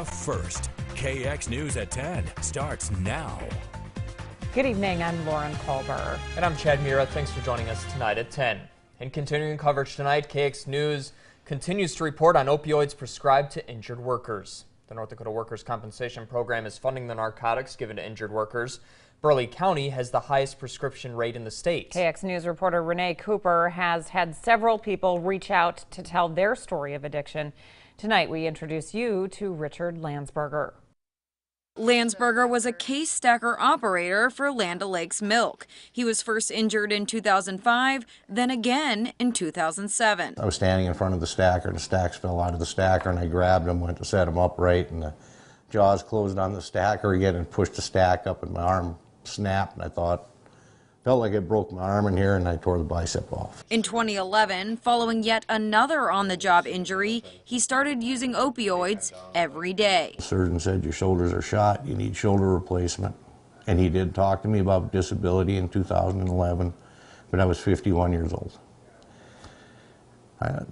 Florida first. KX News at 10 starts now. Good evening, I'm Lauren Culver. And I'm Chad Mira. Thanks for joining us tonight at 10. In continuing coverage tonight, KX News continues to report on opioids prescribed to injured workers. The North Dakota Workers' Compensation Program is funding the narcotics given to injured workers. Burleigh County has the highest prescription rate in the state. KX News reporter Renee Cooper has had several people reach out to tell their story of addiction. Tonight, we introduce you to Richard Landsberger. Landsberger was a case stacker operator for Land O'Lakes Milk. He was first injured in 2005, then again in 2007. I was standing in front of the stacker, and the stacks fell out of the stacker, and I grabbed them, went to set them upright, and the jaws closed on the stacker again and pushed the stack up, and my arm snapped, and felt like it broke my arm in here, and I tore the bicep off. In 2011, following yet another on-the-job injury, he started using opioids every day. The surgeon said, your shoulders are shot, you need shoulder replacement. And he did talk to me about disability in 2011, but I was 51 years old.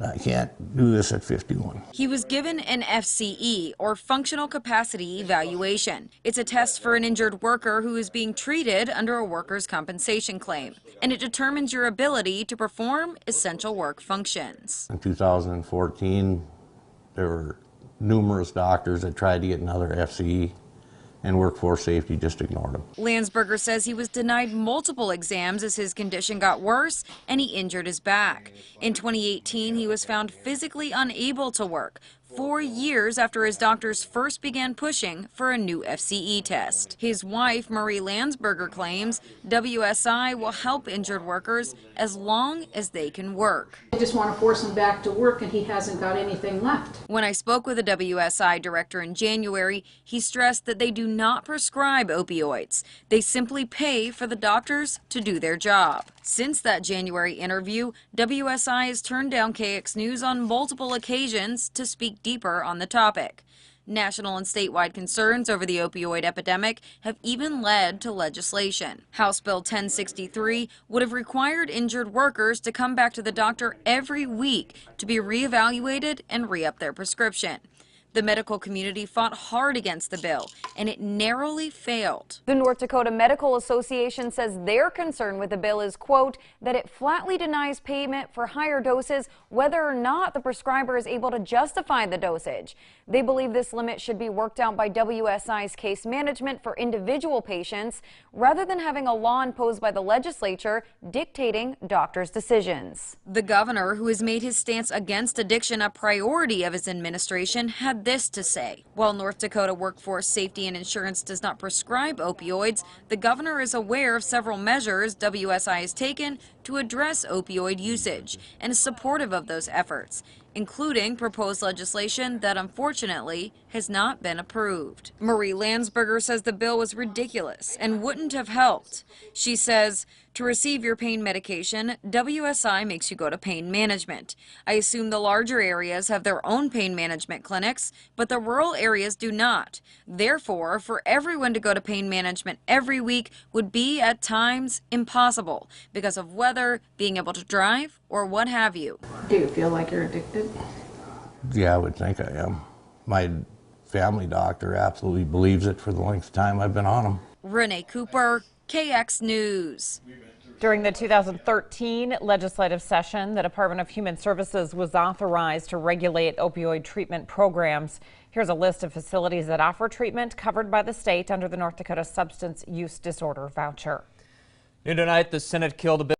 I can't do this at 51. He was given an FCE, or Functional Capacity Evaluation. It's a test for an injured worker who is being treated under a workers' compensation claim, and it determines your ability to perform essential work functions. In 2014, there were numerous doctors that tried to get another FCE, and workforce safety just ignored him. Landsberger says he was denied multiple exams as his condition got worse and he injured his back. In 2018, he was found physically unable to work, 4 years after his doctors first began pushing for a new FCE test. His wife, Marie Landsberger, claims WSI will help injured workers as long as they can work. I just want to force him back to work, and he hasn't got anything left. When I spoke with the WSI director in January, he stressed that they do not prescribe opioids. They simply pay for the doctors to do their job. Since that January interview, WSI has turned down KX News on multiple occasions to speak deeper on the topic. National and statewide concerns over the opioid epidemic have even led to legislation. House Bill 1063 would have required injured workers to come back to the doctor every week to be reevaluated and re-up their prescription. The medical community fought hard against the bill, and it narrowly failed. The North Dakota Medical Association says their concern with the bill is, quote, that it flatly denies payment for higher doses whether or not the prescriber is able to justify the dosage. They believe this limit should be worked out by WSI's case management for individual patients rather than having a law imposed by the legislature dictating doctors' decisions. The governor, who has made his stance against addiction a priority of his administration, had this to say. While North Dakota Workforce Safety and Insurance does not prescribe opioids, the governor is aware of several measures WSI has taken to address opioid usage and is supportive of those efforts, including proposed legislation that unfortunately has not been approved. Marie Landsberger says the bill was ridiculous and wouldn't have helped. She says, to receive your pain medication, WSI makes you go to pain management. I assume the larger areas have their own pain management clinics, but the rural areas do not. Therefore, for everyone to go to pain management every week would be at times impossible because of weather, being able to drive, or what have you. Do you feel like you're addicted? Yeah, I would think I am. My family doctor absolutely believes it for the length of time I've been on them. Renee Cooper, KX News. During the 2013 legislative session, the Department of Human Services was authorized to regulate opioid treatment programs. Here's a list of facilities that offer treatment covered by the state under the North Dakota Substance Use Disorder Voucher. New tonight, the Senate killed a